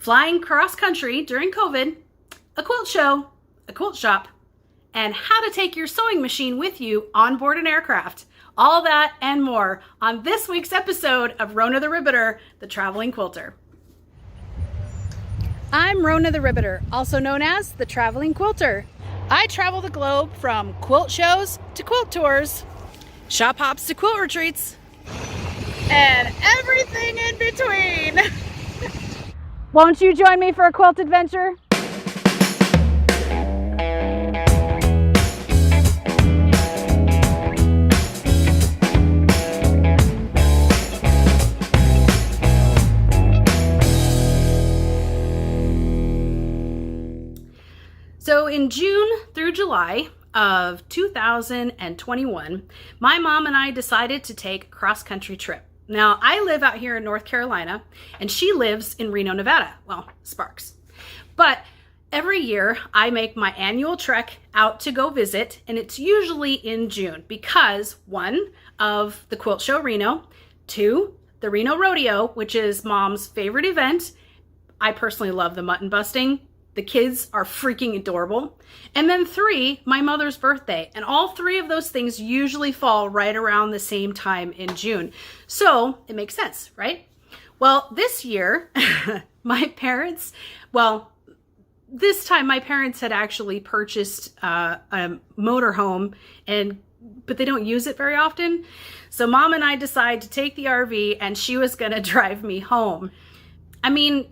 flying cross country during COVID, a quilt show, a quilt shop, and how to take your sewing machine with you on board an aircraft. All that and more on this week's episode of Rona the Ribbiter, the Traveling Quilter. I'm Rona the Ribbiter, also known as the Traveling Quilter. I travel the globe from quilt shows to quilt tours, shop hops to quilt retreats, and everything in between. Won't you join me for a quilt adventure? So in June through July of 2021, my mom and I decided to take a cross-country trip. Now, I live out here in North Carolina, and she lives in Reno, Nevada. Well, Sparks. But every year, I make my annual trek out to go visit, and it's usually in June because, one, of the Quilt Show Reno, two, the Reno Rodeo, which is Mom's favorite event. I personally love the mutton busting. The kids are freaking adorable. And then three, my mother's birthday. And all three of those things usually fall right around the same time in June. So it makes sense, right? Well, this year, my parents had actually purchased a motorhome, but they don't use it very often. So Mom and I decided to take the RV, and she was gonna drive me home. I mean,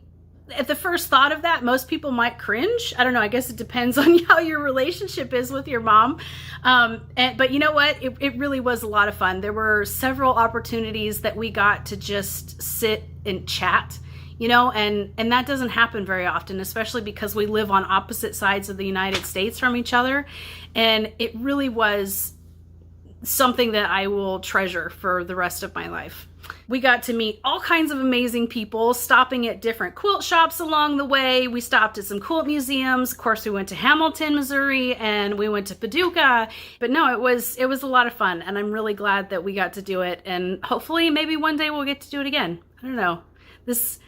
at the first thought of that, most people might cringe. I don't know. I guess it depends on how your relationship is with your mom. But you know what? It really was a lot of fun. There were several opportunities that we got to just sit and chat, and that doesn't happen very often, especially because we live on opposite sides of the United States from each other. And it really was something that I will treasure for the rest of my life. We got to meet all kinds of amazing people, stopping at different quilt shops along the way. We stopped at some quilt museums. Of course, we went to Hamilton, Missouri, and we went to Paducah. But no, it was a lot of fun, and I'm really glad that we got to do it. And hopefully, maybe one day we'll get to do it again. I don't know. This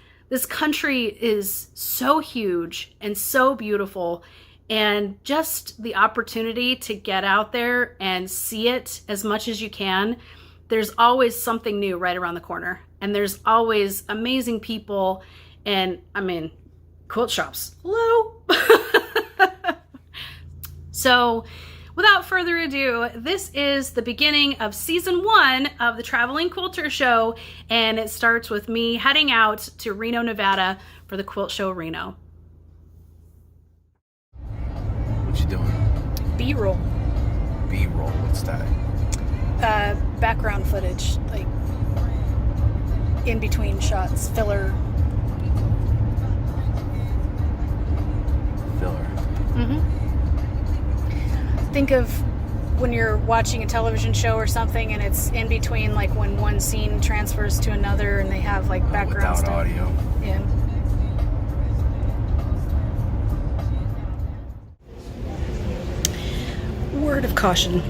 country is so huge and so beautiful, and just the opportunity to get out there and see it as much as you can. There's always something new right around the corner, and there's always amazing people, and quilt shops. Hello. So without further ado, this is the beginning of season 1 of the Traveling Quilter Show, and it starts with me heading out to Reno, Nevada for the Quilt Show Reno. What you doing? B-roll. B-roll, what's that? Background footage, like in between shots, filler. Think of when you're watching a television show or something, and it's in between, like when one scene transfers to another, and they have like background without stuff. Audio. Yeah. Word of caution.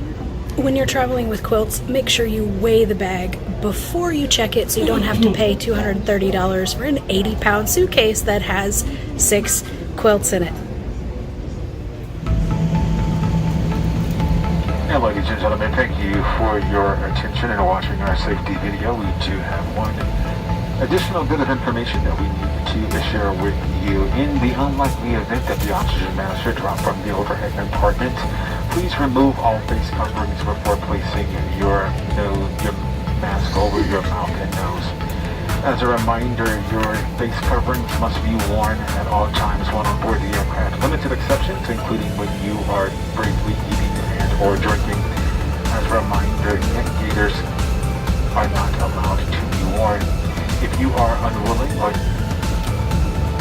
When you're traveling with quilts, make sure you weigh the bag before you check it so you don't have to pay $230 for an 80-pound suitcase that has 6 quilts in it. Now, ladies and gentlemen, thank you for your attention and watching our safety video. We do have one additional bit of information that we need to share with you. In the unlikely event that the oxygen mask should drop from the overhead compartment, please remove all face coverings before placing your mask over your mouth and nose. As a reminder, your face coverings must be worn at all times while on board the aircraft. Limited exceptions, including when you are briefly eating and or drinking. As a reminder, neck gaiters are not allowed to be worn. If you are unwilling or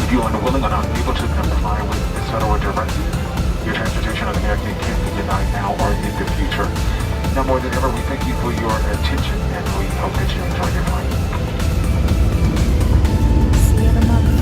unable to comply with this federal directive, your transportation on American can be denied now or in the future. Now more than ever, we thank you for your attention, and we hope that you enjoy your flight. See you in a month.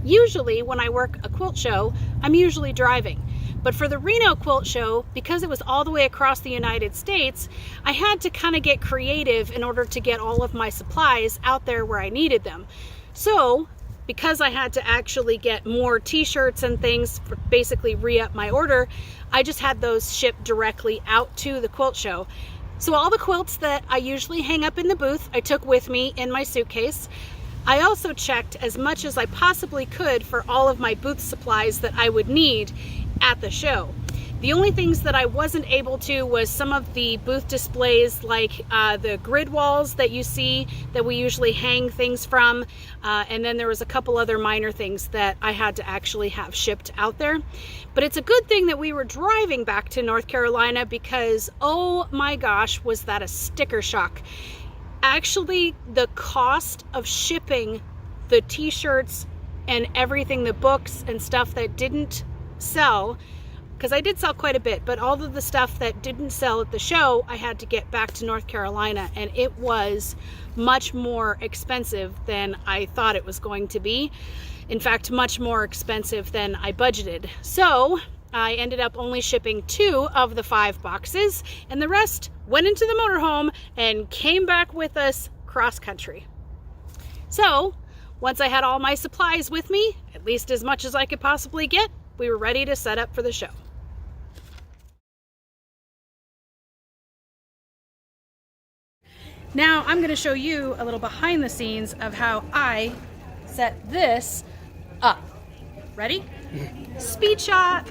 Usually when I work a quilt show, I'm usually driving. But for the Reno quilt show, because it was all the way across the United States, I had to kind of get creative in order to get all of my supplies out there where I needed them. So because I had to actually get more t-shirts and things, for basically re-up my order, I just had those shipped directly out to the quilt show. So all the quilts that I usually hang up in the booth, I took with me in my suitcase. I also checked as much as I possibly could for all of my booth supplies that I would need at the show. The only things that I wasn't able to was some of the booth displays, like the grid walls that you see that we usually hang things from, and then there was a couple other minor things that I had to actually have shipped out there. But it's a good thing that we were driving back to North Carolina, because oh my gosh, was that a sticker shock. Actually, the cost of shipping the t-shirts and everything, the books and stuff that didn't sell, because I did sell quite a bit, but all of the stuff that didn't sell at the show, I had to get back to North Carolina, and it was much more expensive than I thought it was going to be. In fact, much more expensive than I budgeted. So I ended up only shipping 2 of the 5 boxes, and the rest went into the motorhome and came back with us cross country. So once I had all my supplies with me, at least as much as I could possibly get, we were ready to set up for the show. Now I'm going to show you a little behind the scenes of how I set this up. Ready? Speed shot.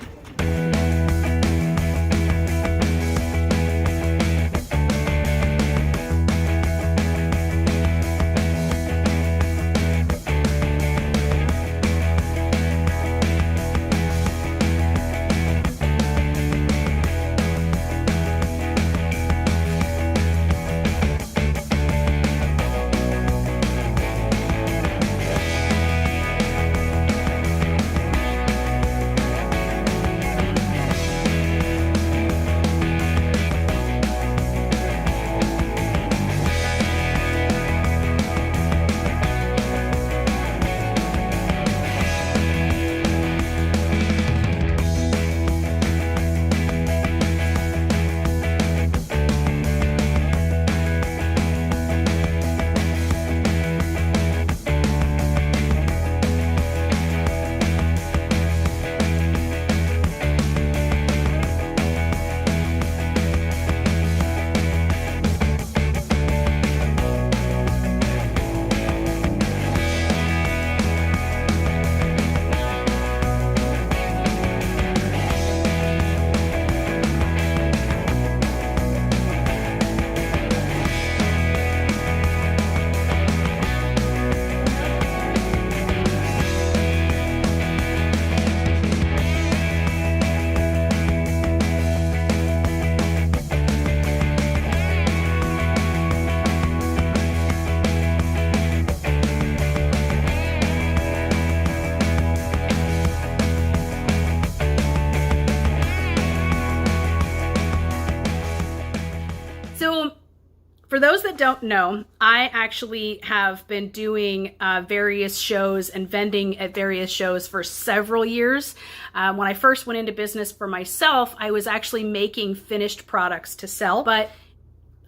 For those that don't know, I actually have been doing various shows and vending at various shows for several years. When I first went into business for myself, I was actually making finished products to sell, but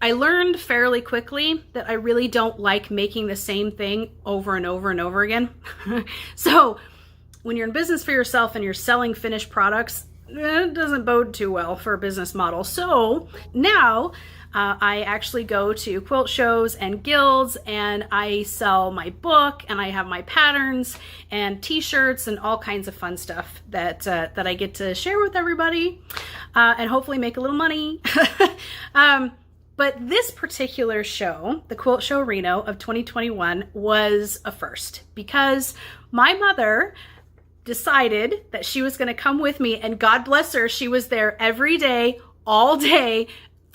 I learned fairly quickly that I really don't like making the same thing over and over and over again. So when you're in business for yourself and you're selling finished products, it doesn't bode too well for a business model. So now I actually go to quilt shows and guilds, and I sell my book, and I have my patterns and t-shirts and all kinds of fun stuff that I get to share with everybody, and hopefully make a little money. But this particular show, the Quilt Show Reno of 2021, was a first, because my mother decided that she was going to come with me, and God bless her, she was there every day, all day,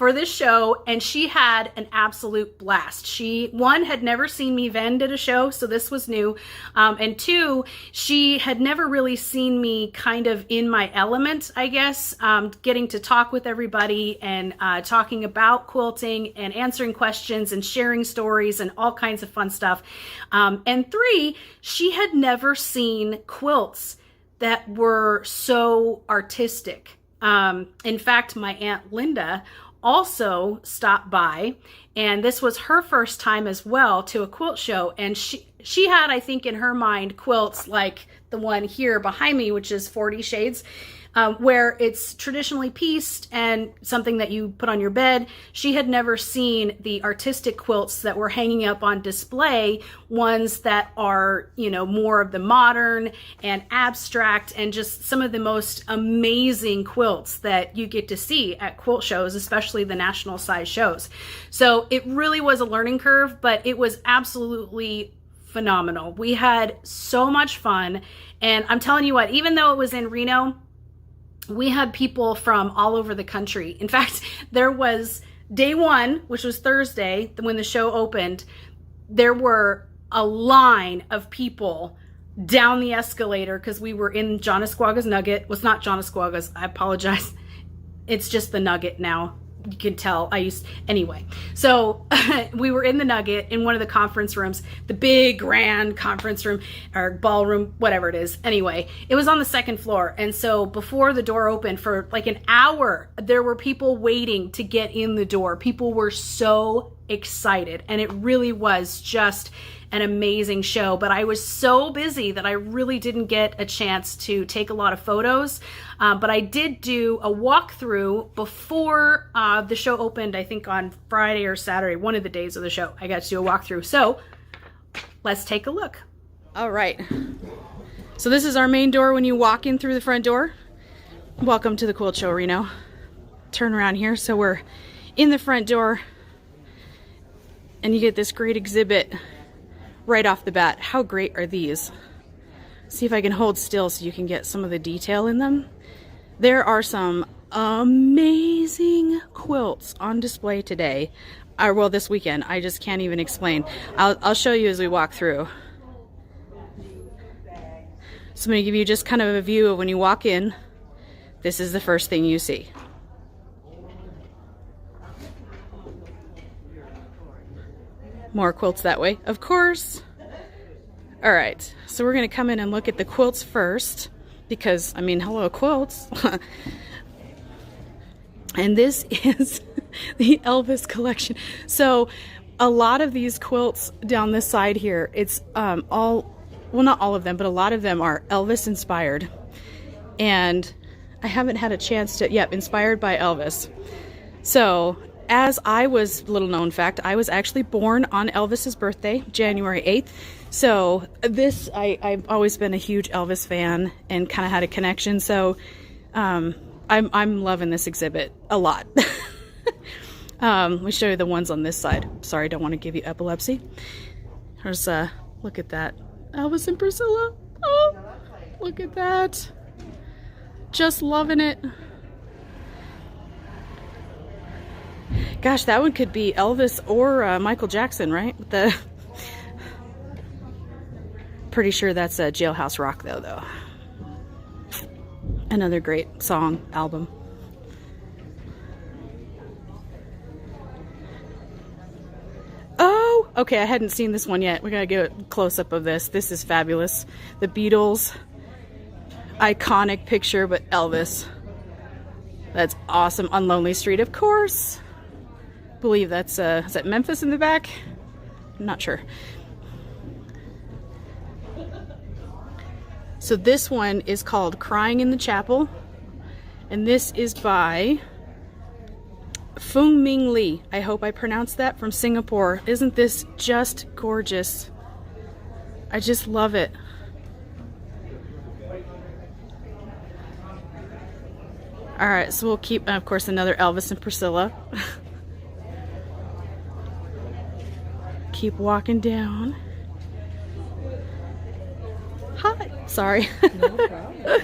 for this show, and she had an absolute blast. She, one, had never seen me vend at a show, so this was new. And two, she had never really seen me kind of in my element, I guess, getting to talk with everybody and talking about quilting and answering questions and sharing stories and all kinds of fun stuff. And three, she had never seen quilts that were so artistic. In fact, my Aunt Linda also stopped by, and this was her first time as well to a quilt show, and she had, I think, in her mind quilts like the one here behind me, which is 40 shades, where it's traditionally pieced and something that you put on your bed. She had never seen the artistic quilts that were hanging up on display, ones that are, you know, more of the modern and abstract and just some of the most amazing quilts that you get to see at quilt shows, especially the national size shows. So it really was a learning curve, but it was absolutely phenomenal. We had so much fun. And I'm telling you what, even though it was in Reno, we had people from all over the country. In fact, there was day one, which was Thursday, when the show opened, there were a line of people down the escalator because we were in Jonasquaga's Nugget. Well, it's not Jonasquaga's, I apologize. It's just the Nugget now. You can tell anyway. So we were in the Nugget in one of the conference rooms, the big grand conference room or ballroom, whatever it is. Anyway, it was on the second floor. And so before the door opened for like an hour, there were people waiting to get in the door. People were so excited, and it really was just an amazing show. But I was so busy that I really didn't get a chance to take a lot of photos. But I did do a walkthrough before the show opened, I think on Friday or Saturday, one of the days of the show. I got to do a walkthrough. So let's take a look. All right. So this is our main door when you walk in through the front door. Welcome to the Quilt Show, Reno. Turn around here. So we're in the front door, and you get this great exhibit right off the bat. How great are these? See if I can hold still so you can get some of the detail in them. There are some amazing quilts on display today, or well, this weekend. I just can't even explain. I'll show you as we walk through. So I'm going to give you just kind of a view of when you walk in. This is the first thing you see. More quilts that way, of course. All right, so we're gonna come in and look at the quilts first because, I mean, hello, quilts. And this is the Elvis collection. So a lot of these quilts down this side here, it's well, not all of them, but a lot of them are Elvis inspired. And I haven't had a chance to, inspired by Elvis. So as I was, little known fact, I was actually born on Elvis's birthday, January 8th. So this, I've always been a huge Elvis fan and kind of had a connection. So I'm loving this exhibit a lot. Let me show you the ones on this side. Sorry, I don't want to give you epilepsy. There's, look at that. Elvis and Priscilla. Oh, look at that. Just loving it. Gosh, that one could be Elvis or Michael Jackson, right? Pretty sure that's a Jailhouse Rock, though. Another great song, album. Oh, okay, I hadn't seen this one yet. We gotta get a close-up of this. This is fabulous. The Beatles, iconic picture, but Elvis. That's awesome. On Lonely Street, of course. Believe that's is that Memphis in the back? I'm not sure. So this one is called Crying in the Chapel, and this is by Fung Ming Lee. I hope I pronounced that, from Singapore. Isn't this just gorgeous? I just love it. All right, so we'll keep, of course, another Elvis and Priscilla. Keep walking down. Hi. Sorry. No problem.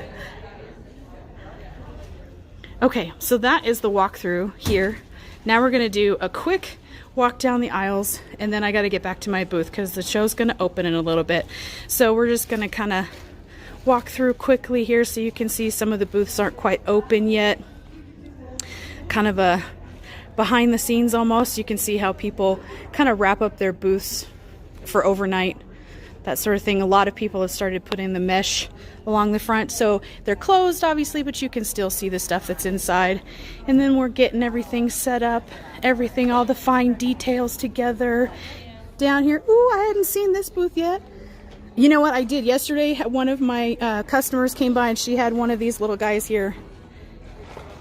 Okay, so that is the walkthrough here. Now we're gonna do a quick walk down the aisles, and then I got to get back to my booth because the show's going to open in a little bit. So we're just going to kind of walk through quickly here so you can see some of the booths aren't quite open yet. Kind of a behind the scenes almost. You can see how people kind of wrap up their booths for overnight, that sort of thing. A lot of people have started putting the mesh along the front, so they're closed obviously, but you can still see the stuff that's inside. And then we're getting everything set up, everything, all the fine details together down here. Ooh, I hadn't seen this booth yet. You know what I did yesterday? One of my customers came by and she had one of these little guys here.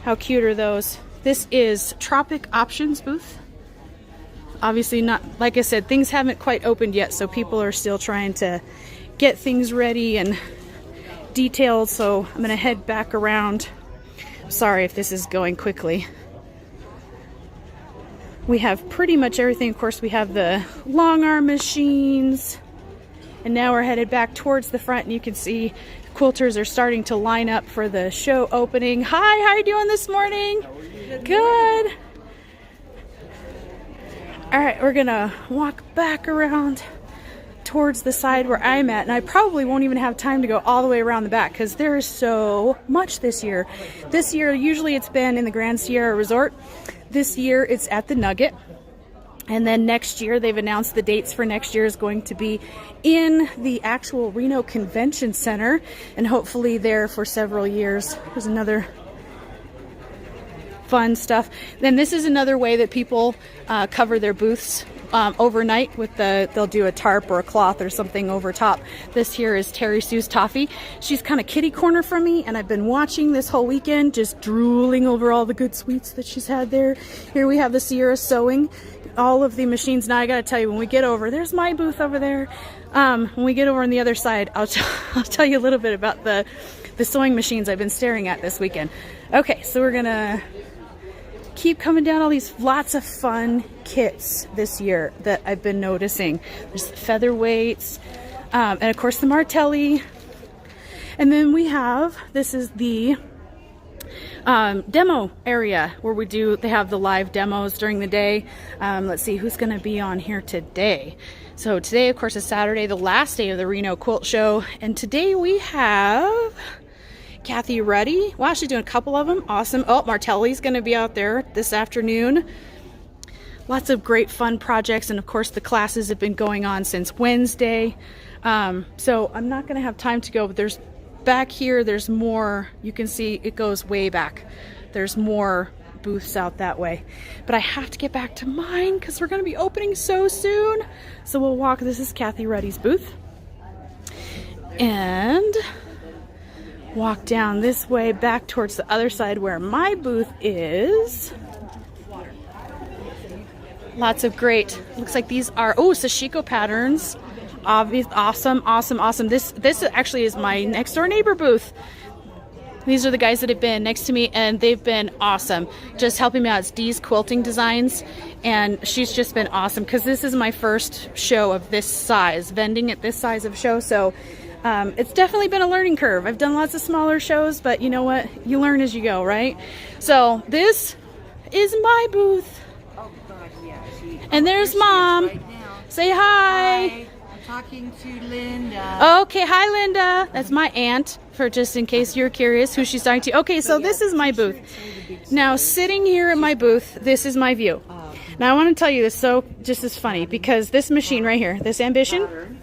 How cute are those? This is Tropic Options booth. Obviously not, like I said, things haven't quite opened yet, so people are still trying to get things ready and detailed. So I'm gonna head back around. Sorry if this is going quickly. We have pretty much everything. Of course, we have the long arm machines, and now we're headed back towards the front, and you can see quilters are starting to line up for the show opening. Hi, how are you doing this morning? Good. All right, we're gonna walk back around towards the side where I'm at, and I probably won't even have time to go all the way around the back because there is so much this year. This year, usually it's been in the Grand Sierra Resort. This year it's at the Nugget. And then next year, they've announced the dates for next year is going to be in the actual Reno Convention Center, and hopefully there for several years. There's another fun stuff. Then this is another way that people cover their booths overnight with they'll do a tarp or a cloth or something over top. This here is Terry Sue's Toffee. She's kind of kitty corner from me, and I've been watching this whole weekend, just drooling over all the good sweets that she's had there. Here we have the Sierra Sewing, all of the machines. Now I gotta tell you, when we get over, there's my booth over there. When we get over on the other side, I'll tell you a little bit about the sewing machines I've been staring at this weekend. Okay, so we're gonna keep coming down all these lots of fun kits this year that I've been noticing. There's the featherweights, and of course the Martelli. And then we have, this is the demo area where they have the live demos during the day. Let's see who's going to be on here today. So today, of course, is Saturday, the last day of the Reno Quilt Show. And today we have Kathy Ruddy. Wow, she's doing a couple of them. Awesome. Oh, Martelli's going to be out there this afternoon. Lots of great fun projects. And of course, the classes have been going on since Wednesday. So I'm not going to have time to go, but there's back here, there's more. You can see it goes way back. There's more booths out that way. But I have to get back to mine because we're going to be opening so soon. So we'll walk. This is Kathy Ruddy's booth. And walk down this way back towards the other side where my booth is. Lots of great, looks like these are, oh, sashiko patterns. Obvious, awesome. This actually is my next door neighbor booth. These are the guys that have been next to me, and they've been awesome. Just helping me out. It's Dee's Quilting Designs, and she's just been awesome because this is my first show of this size, vending at this size of show. So it's definitely been a learning curve. I've done lots of smaller shows, but you know what? You learn as you go, right? So this is my booth. Oh God, yeah. And there's Mom. Right now. Say hi. Hi. I'm talking to Linda. Okay, hi Linda. That's my aunt, for just in case you're curious who she's talking to. Okay, so this is my booth. Now, sitting here at my booth, this is my view. Now, I want to tell you this, so just as funny, because this machine right here, this Ambition,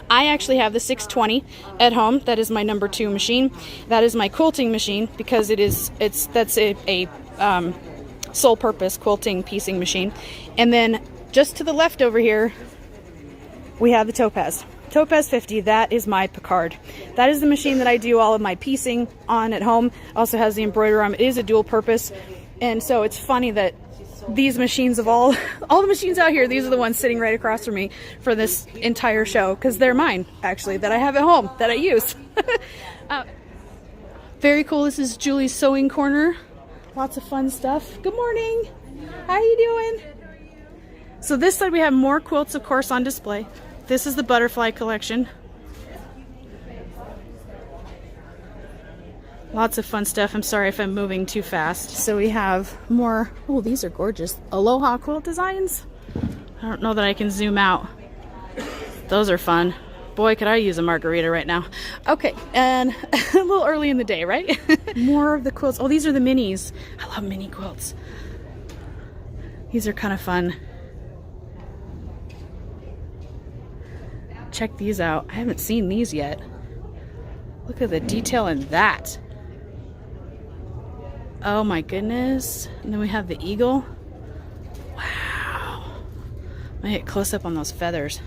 I actually have the 620 at home. That is my number 2 machine. That is my quilting machine because that's a sole purpose quilting piecing machine. And then just to the left over here, we have the Topaz 50. That is my Picard. That is the machine that I do all of my piecing on at home. Also has the embroidery arm. It is a dual purpose. And so it's funny that these machines of all the machines out here, these are the ones sitting right across from me for this entire show, because they're mine actually, that I have at home that I use. Very cool. This is Julie's Sewing Corner. Lots of fun stuff. Good morning. How you doing? So this side we have more quilts, of course, on display. This is the butterfly collection. Lots of fun stuff. I'm sorry if I'm moving too fast. So we have more, oh, these are gorgeous. Aloha quilt designs. I don't know that I can zoom out. Those are fun. Boy, could I use a margarita right now. Okay, and a little early in the day, right? More of the quilts. Oh, these are the minis. I love mini quilts. These are kind of fun. Check these out. I haven't seen these yet. Look at the detail in that. Oh my goodness. And then we have the eagle. Wow. I'm gonna get close up on those feathers.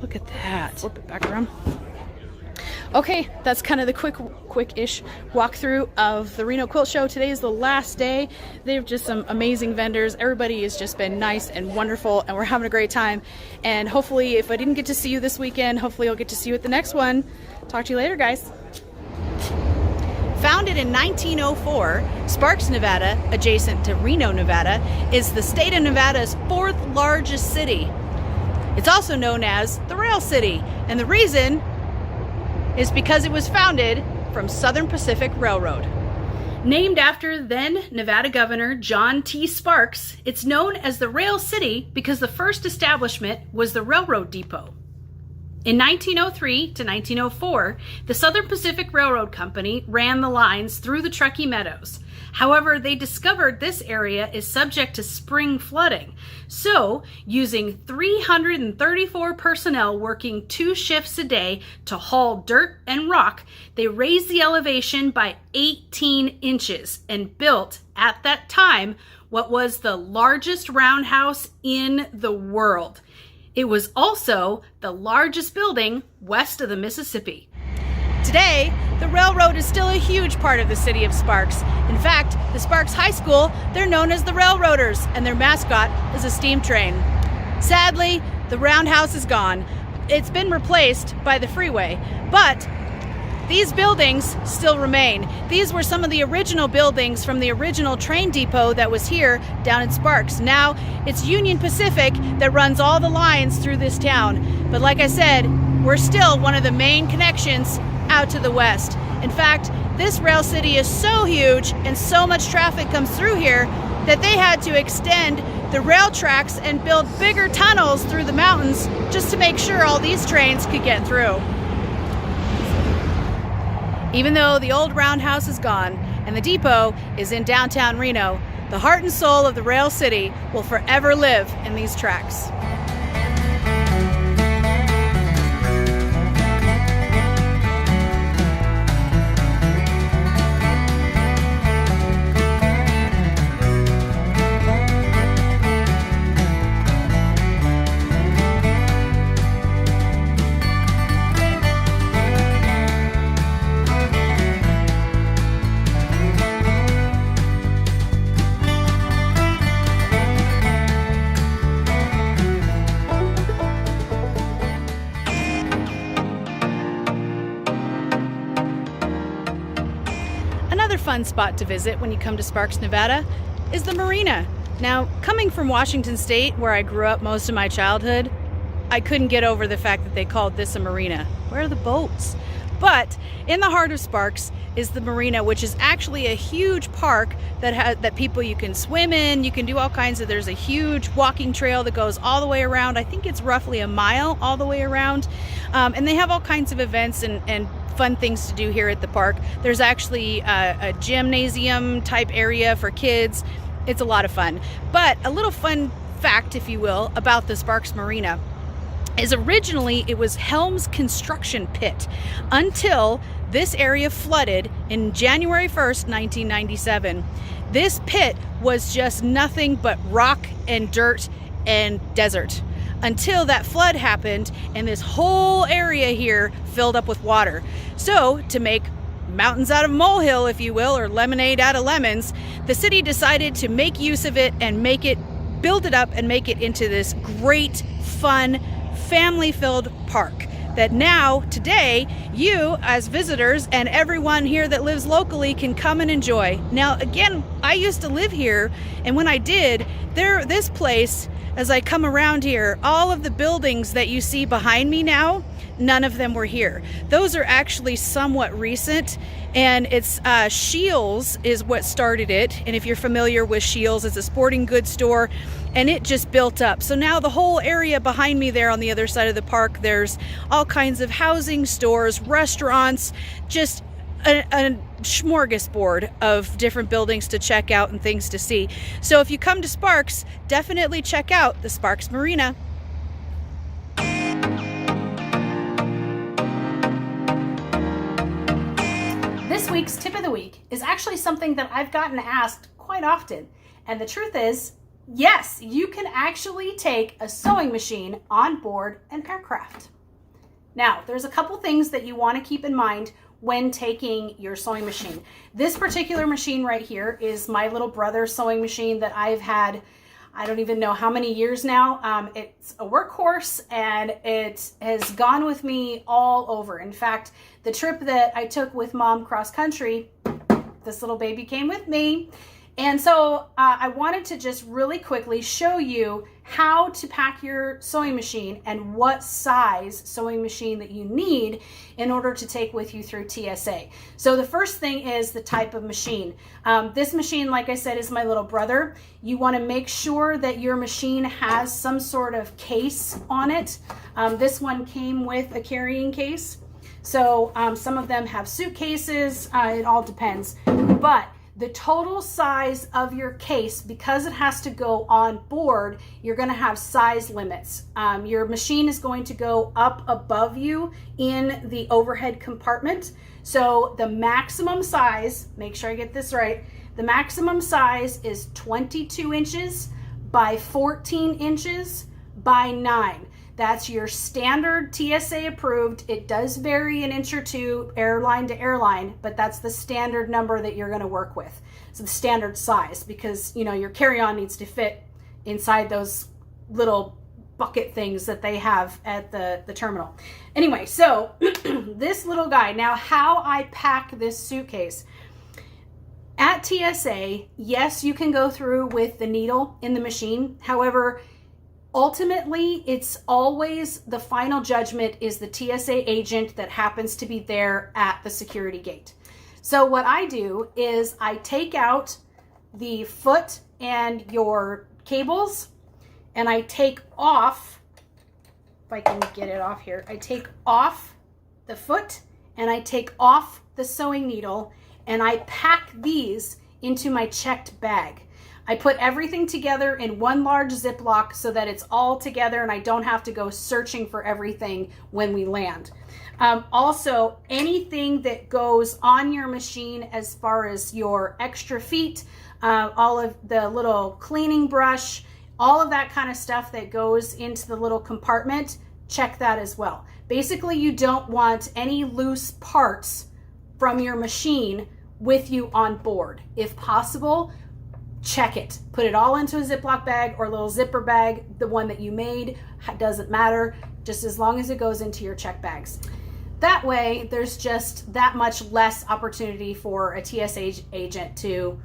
Look at that. Flip it back around. Okay, that's kind of the quick-ish walkthrough of the Reno Quilt Show. Today is the last day. They have just some amazing vendors. Everybody has just been nice and wonderful, and we're having a great time. And hopefully, if I didn't get to see you this weekend, hopefully I'll get to see you at the next one. Talk to you later, guys. Founded in 1904, Sparks, Nevada, adjacent to Reno, Nevada, is the state of Nevada's 4th largest city. It's also known as the Rail City, and the reason is because it was founded from Southern Pacific Railroad. Named after then Nevada Governor John T. Sparks, it's known as the Rail City because the first establishment was the railroad depot. In 1903 to 1904, the Southern Pacific Railroad Company ran the lines through the Truckee Meadows. However, they discovered this area is subject to spring flooding. So, using 334 personnel working 2 shifts a day to haul dirt and rock, they raised the elevation by 18 inches and built, at that time, what was the largest roundhouse in the world. It was also the largest building west of the Mississippi. Today, the railroad is still a huge part of the city of Sparks. In fact, the Sparks High School, they're known as the Railroaders, and their mascot is a steam train. Sadly, the roundhouse is gone. It's been replaced by the freeway, but these buildings still remain. These were some of the original buildings from the original train depot that was here down in Sparks. Now it's Union Pacific that runs all the lines through this town. But like I said, we're still one of the main connections out to the west. In fact, this rail city is so huge and so much traffic comes through here that they had to extend the rail tracks and build bigger tunnels through the mountains just to make sure all these trains could get through. Even though the old roundhouse is gone and the depot is in downtown Reno, the heart and soul of the Rail City will forever live in these tracks. Fun spot to visit when you come to Sparks, Nevada is the marina. Now, coming from Washington State, where I grew up most of my childhood, I couldn't get over the fact that they called this a marina. Where are the boats? But in the heart of Sparks is the marina, which is actually a huge park that people you can swim in, you can do all kinds of, there's a huge walking trail that goes all the way around. I think it's roughly a mile all the way around. And they have all kinds of events and fun things to do here at the park. There's actually a gymnasium type area for kids. It's a lot of fun. But a little fun fact, if you will, about the Sparks Marina is originally it was Helm's construction pit until this area flooded in January 1st, 1997. This pit was just nothing but rock and dirt and desert until that flood happened and this whole area here filled up with water. So to make mountains out of molehill, if you will, or lemonade out of lemons, the city decided to make use of it and build it up and make it into this great, fun, family-filled park that now, today, you as visitors and everyone here that lives locally can come and enjoy. Now, again, I used to live here, and when I did, this place, as I come around here, all of the buildings that you see behind me now, none of them were here. Those are actually somewhat recent, and it's Shields is what started it. And if you're familiar with Shields, it's a sporting goods store, and it just built up. So now the whole area behind me there on the other side of the park, there's all kinds of housing, stores, restaurants, just a smorgasbord of different buildings to check out and things to see. So if you come to Sparks, definitely check out the Sparks Marina. This week's tip of the week is actually something that I've gotten asked quite often. And the truth is, yes, you can actually take a sewing machine on board an aircraft. Now, there's a couple things that you want to keep in mind when taking your sewing machine. This particular machine right here is my little brother's sewing machine that I've had, I don't even know how many years now. It's a workhorse, and it has gone with me all over. In fact, the trip that I took with Mom cross country, this little baby came with me. And so I wanted to just really quickly show you how to pack your sewing machine and what size sewing machine that you need in order to take with you through TSA. So the first thing is the type of machine. This machine, like I said, is my little brother. You want to make sure that your machine has some sort of case on it. This one came with a carrying case. So some of them have suitcases. It all depends. But the total size of your case, because it has to go on board, you're going to have size limits. Your machine is going to go up above you in the overhead compartment. So the maximum size, make sure I get this right, the maximum size is 22 inches by 14 inches by 9. That's your standard TSA approved. It does vary an inch or two airline to airline, but that's the standard number that you're going to work with. So the standard size, because you know your carry-on needs to fit inside those little bucket things that they have at the terminal. Anyway, so this little guy, now how I pack this suitcase. At TSA, yes, you can go through with the needle in the machine. However, ultimately, it's always the final judgment is the TSA agent that happens to be there at the security gate. So what I do is I take out the foot and your cables, and I take off, if I can get it off here, I take off the foot and I take off the sewing needle, and I pack these into my checked bag. I put everything together in one large Ziploc so that it's all together and I don't have to go searching for everything when we land. Also, anything that goes on your machine as far as your extra feet, all of the little cleaning brush, all of that kind of stuff that goes into the little compartment, check that as well. Basically, you don't want any loose parts from your machine with you on board. If possible, check it. Put it all into a Ziploc bag or a little zipper bag, the one that you made, doesn't matter, just as long as it goes into your check bags. That way, there's just that much less opportunity for a TSA agent to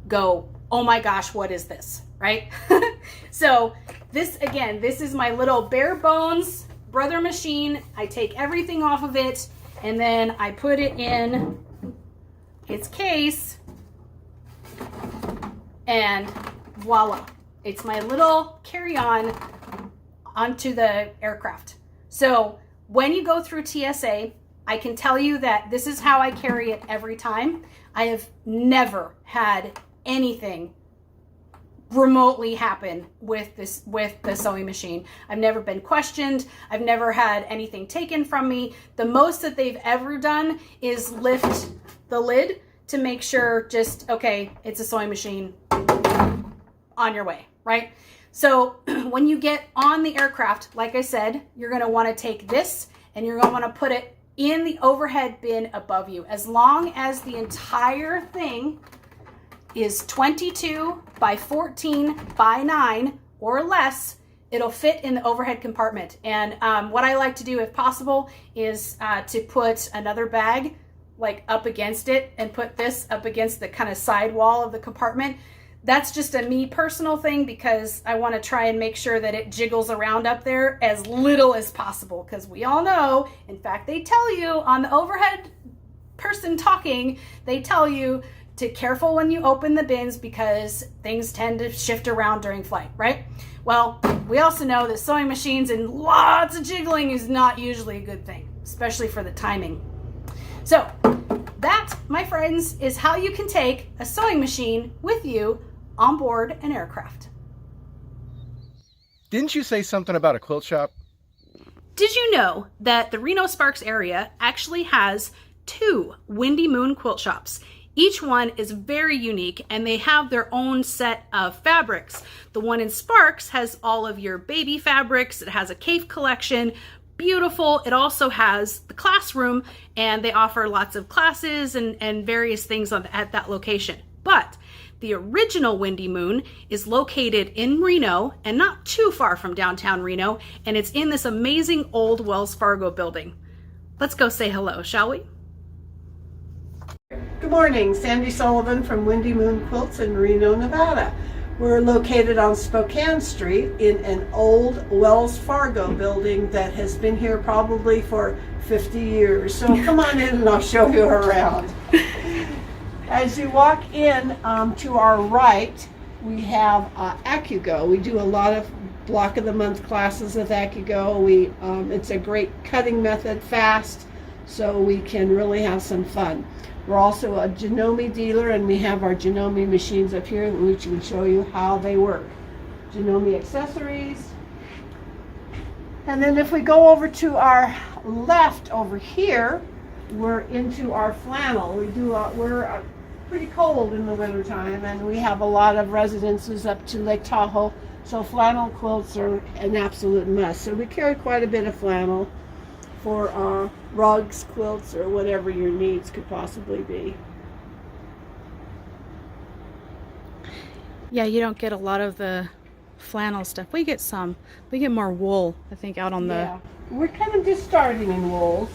go, oh my gosh, what is this, right? So this, again, this is my little bare bones brother machine. I take everything off of it and then I put it in its case, and voila, it's my little carry-on onto the aircraft. So when you go through TSA, I can tell you that this is how I carry it every time. I have never had anything remotely happen with the sewing machine. I've never been questioned. I've never had anything taken from me. The most that they've ever done is lift the lid to make sure just, okay, it's a sewing machine, on your way, right? So when you get on the aircraft, like I said, you're gonna wanna take this and you're gonna wanna put it in the overhead bin above you. As long as the entire thing is 22 by 14 by 9 or less, it'll fit in the overhead compartment. And what I like to do, if possible, is to put another bag like up against it and put this up against the kind of side wall of the compartment. That's just a me personal thing because I want to try and make sure that it jiggles around up there as little as possible, because we all know, in fact, they tell you on the overhead person talking, they tell you to careful when you open the bins because things tend to shift around during flight, right? Well, we also know that sewing machines and lots of jiggling is not usually a good thing, especially for the timing. So that, my friends, is how you can take a sewing machine with you on board an aircraft. Didn't you say something about a quilt shop? Did you know that the Reno Sparks area actually has 2 Windy Moon quilt shops? Each one is very unique and they have their own set of fabrics. The one in Sparks has all of your baby fabrics. It has a cave collection. Beautiful. It also has the classroom and they offer lots of classes and various things at that location. But the original Windy Moon is located in Reno and not too far from downtown Reno, and it's in this amazing old Wells Fargo building. Let's go say hello, shall we? Good morning, Sandy Sullivan from Windy Moon Quilts in Reno, Nevada. We're located on Spokane Street in an old Wells Fargo building that has been here probably for 50 years. So come on in and I'll show you around. As you walk in to our right, we have AccuGo. We do a lot of block of the month classes with AccuGo. It's a great cutting method, fast, so we can really have some fun. We're also a Janome dealer, and we have our Janome machines up here, which will show you how they work. Janome accessories. And then if we go over to our left over here, we're into our flannel. We're pretty cold in the wintertime, and we have a lot of residences up to Lake Tahoe, so flannel quilts are an absolute must. So we carry quite a bit of flannel for rugs, quilts, or whatever your needs could possibly be. Yeah, you don't get a lot of the flannel stuff. We get some. We get more wool, I think, out on Yeah, we're kind of just starting in wools.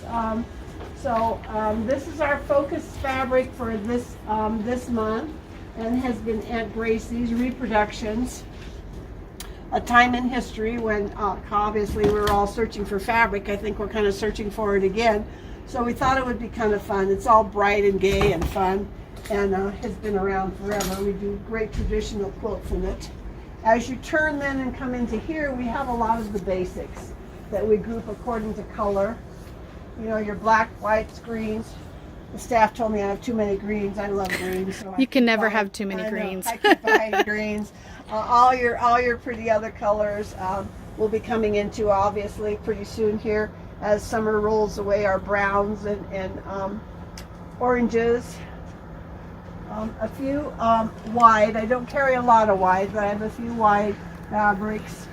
This is our focus fabric for this month, and has been Aunt Gracie's reproductions. A time in history when obviously we were all searching for fabric. I think we're kind of searching for it again. So we thought it would be kind of fun. It's all bright and gay and fun, and has been around forever. We do great traditional quilts in it. As you turn then and come into here, we have a lot of the basics that we group according to color. You know, your black, whites, greens. The staff told me I have too many greens. I love greens. So You can never have too many greens. I keep buying greens. All your pretty other colors will be coming into obviously pretty soon here as summer rolls away. Our browns and oranges. A few wide. I don't carry a lot of wide, but I have a few wide fabrics.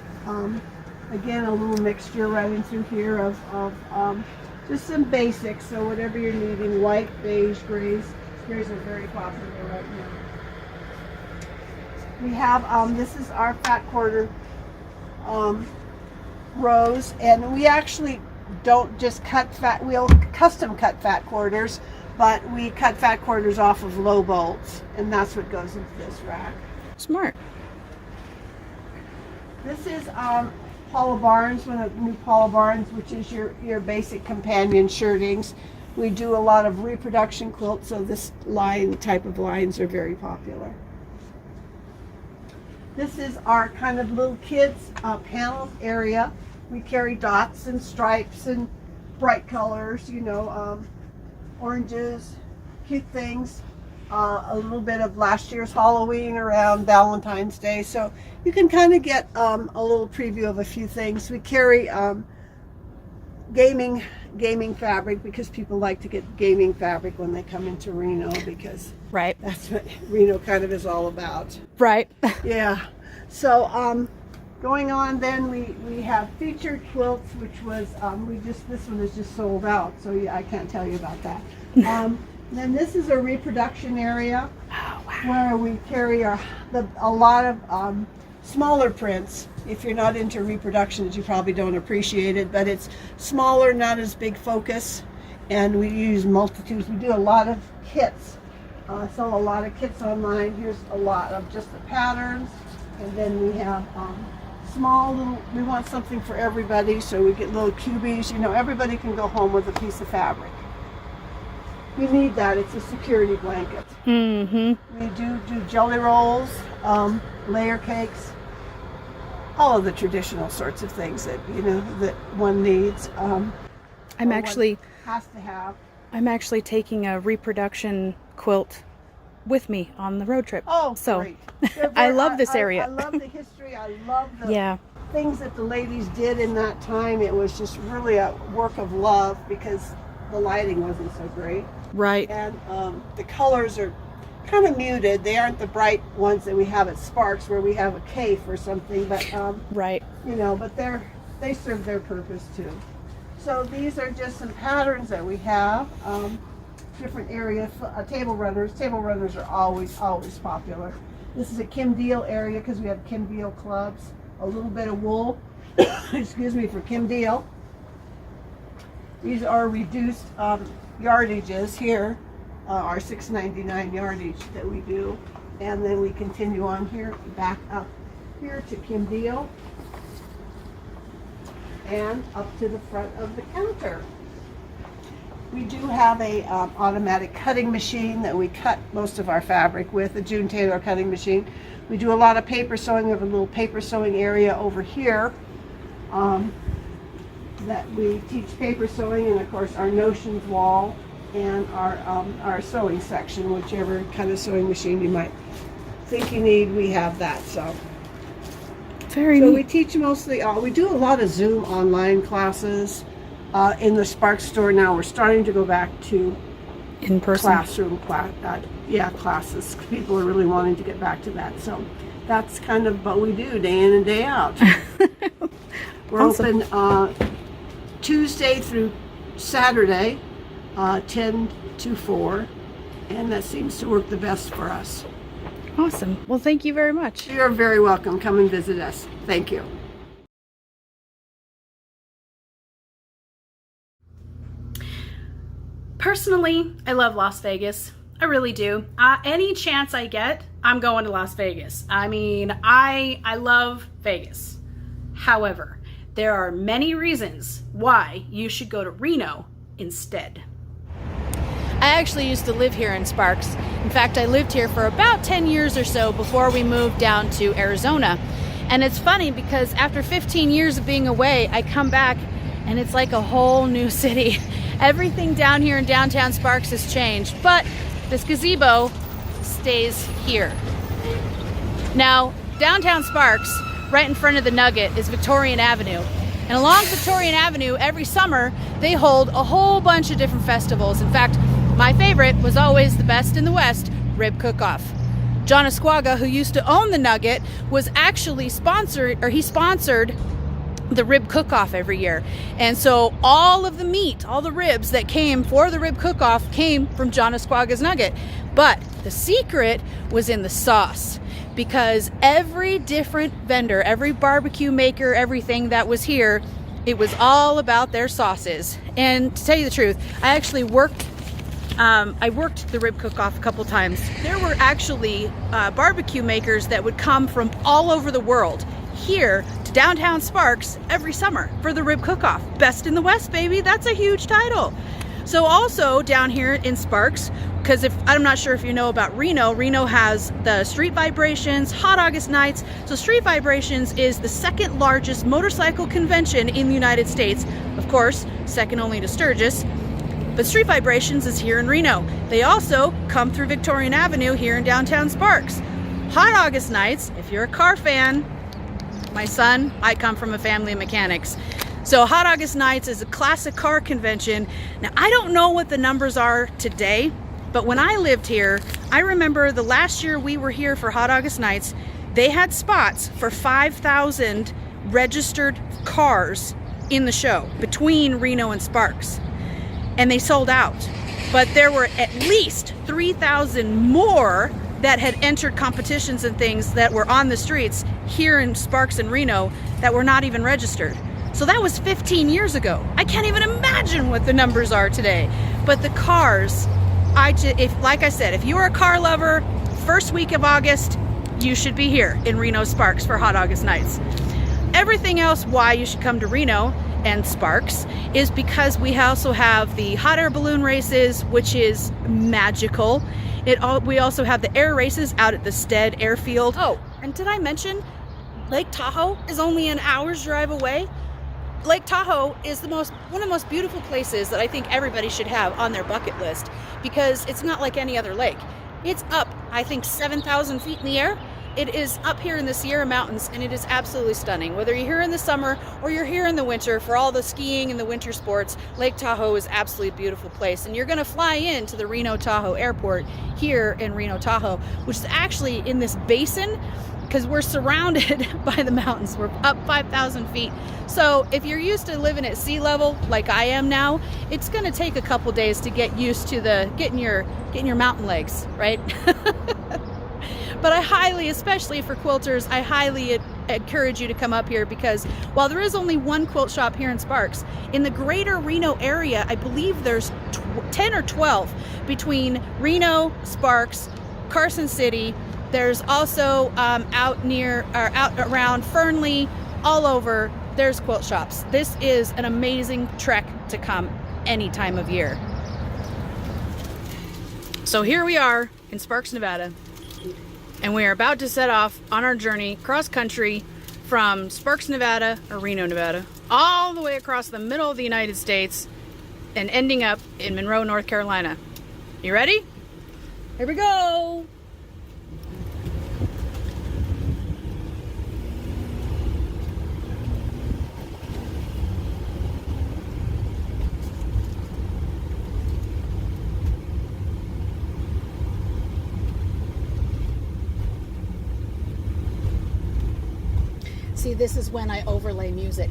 Again, a little mixture running through here of just some basics. So whatever you're needing, white, beige, grays. Grays are very popular right now. We have, this is our fat quarter rows, and we actually don't just cut fat, we'll custom cut fat quarters, but we cut fat quarters off of low bolts, and that's what goes into this rack. Smart. This is Paula Barnes, one of the new Paula Barnes, which is your basic companion shirtings. We do a lot of reproduction quilts, so this type of lines are very popular. This is our kind of little kids panel area. We carry dots and stripes and bright colors, you know, oranges, cute things. A little bit of last year's Halloween around Valentine's Day, so you can kind of get a little preview of a few things. We carry gaming fabric because people like to get gaming fabric when they come into Reno, because Right. that's what Reno kind of is all about. Right. Yeah. So going on then, we have featured quilts, which was this one is just sold out, so yeah, I can't tell you about that. Then this is a reproduction area where we carry a lot of smaller prints. If you're not into reproductions, you probably don't appreciate it, but it's smaller, not as big focus, and we use multitudes. We do a lot of kits sell a lot of kits online. Here's a lot of just the patterns, and then we have small little, we want something for everybody, so we get little cubies. You know, everybody can go home with a piece of fabric. We need that. It's a security blanket. We do jelly rolls, layer cakes, all of the traditional sorts of things that, you know, that one needs. I'm actually has to have. I'm actually taking a reproduction quilt with me on the road trip. Oh, so great. I love this area. I love the history. I love the things that the ladies did in that time. It was just really a work of love because the lighting wasn't so great. Right. And the colors are kind of muted. They aren't the bright ones that we have at Sparks where we have a cape or something, but right. You know, but they serve their purpose too. So these are just some patterns that we have. Different areas, table runners. Table runners are always popular. This is a Kim Deal area because we have Kim Deal clubs. A little bit of wool, excuse me, for Kim Deal. These are reduced yardages here, our $6.99 yardage that we do. And then we continue on here, back up here to Kim Deal. And up to the front of the counter. We do have a automatic cutting machine that we cut most of our fabric with, a June Taylor cutting machine. We do a lot of paper sewing. We have a little paper sewing area over here that we teach paper sewing, and of course our notions wall and our sewing section, whichever kind of sewing machine you might think you need, we have that. So very neat. We teach mostly, we do a lot of Zoom online classes in the Sparks store now. We're starting to go back to in-person classroom classes. People are really wanting to get back to that. So that's kind of what we do day in and day out. We're awesome. Open Tuesday through Saturday, 10 to 4, and that seems to work the best for us. Awesome. Well, thank you very much. You're very welcome. Come and visit us. Thank you. Personally, I love Las Vegas. I really do. Any chance I get, I'm going to Las Vegas. I mean, I love Vegas. However, there are many reasons why you should go to Reno instead. I actually used to live here in Sparks. In fact, I lived here for about 10 years or so before we moved down to Arizona. And it's funny because after 15 years of being away, I come back and it's like a whole new city. Everything down here in downtown Sparks has changed, but this gazebo stays here. Now, downtown Sparks, right in front of the Nugget, is Victorian Avenue. And along Victorian Avenue, every summer, they hold a whole bunch of different festivals. In fact, my favorite was always the best in the West, Rib Cook-Off. John Esquaga, who used to own the Nugget, was actually sponsored the Rib Cook-Off every year. And so all of the meat, all the ribs that came for the Rib Cook-Off came from John Esquaga's Nugget. But the secret was in the sauce, because every different vendor, every barbecue maker, everything that was here, it was all about their sauces. And to tell you the truth, I actually worked the Rib Cook-Off a couple times. There were actually barbecue makers that would come from all over the world here to downtown Sparks every summer for the Rib Cook-Off. Best in the West, baby. That's a huge title. So also down here in Sparks, because I'm not sure if you know about Reno, Reno has the Street Vibrations, Hot August Nights. So Street Vibrations is the second largest motorcycle convention in the United States. Of course, second only to Sturgis. But Street Vibrations is here in Reno. They also come through Victorian Avenue here in downtown Sparks. Hot August Nights, if you're a car fan, my son, I come from a family of mechanics. So Hot August Nights is a classic car convention. Now, I don't know what the numbers are today, but when I lived here, I remember the last year we were here for Hot August Nights, they had spots for 5,000 registered cars in the show between Reno and Sparks. And they sold out. But there were at least 3,000 more that had entered competitions and things that were on the streets here in Sparks and Reno that were not even registered. So that was 15 years ago. I can't even imagine what the numbers are today. But the cars like I said, if you are a car lover, first week of August, you should be here in Reno Sparks for Hot August Nights. Everything else why you should come to Reno and Sparks is because we also have the hot air balloon races, which is magical. We also have the air races out at the Stead Airfield. Oh, and did I mention Lake Tahoe is only an hour's drive away? Lake Tahoe is one of the most beautiful places that I think everybody should have on their bucket list, because it's not like any other lake. It's up, I think, 7,000 feet in the air. It is up here in the Sierra Mountains, and it is absolutely stunning. Whether you're here in the summer or you're here in the winter for all the skiing and the winter sports, Lake Tahoe is absolutely a beautiful place. And you're going to fly into the Reno Tahoe Airport here in Reno Tahoe, which is actually in this basin, because we're surrounded by the mountains. We're up 5,000 feet. So if you're used to living at sea level like I am now, it's going to take a couple days to get used to getting your mountain legs, right? But I highly, especially for quilters, I highly encourage you to come up here, because while there is only one quilt shop here in Sparks, in the greater Reno area, I believe there's 10 or 12 between Reno, Sparks, Carson City. There's also out around Fernley, all over, there's quilt shops. This is an amazing trek to come any time of year. So here we are in Sparks, Nevada. And we are about to set off on our journey cross country from Sparks, Nevada, or Reno, Nevada, all the way across the middle of the United States and ending up in Monroe, North Carolina. You ready? Here we go. See, this is when I overlay music.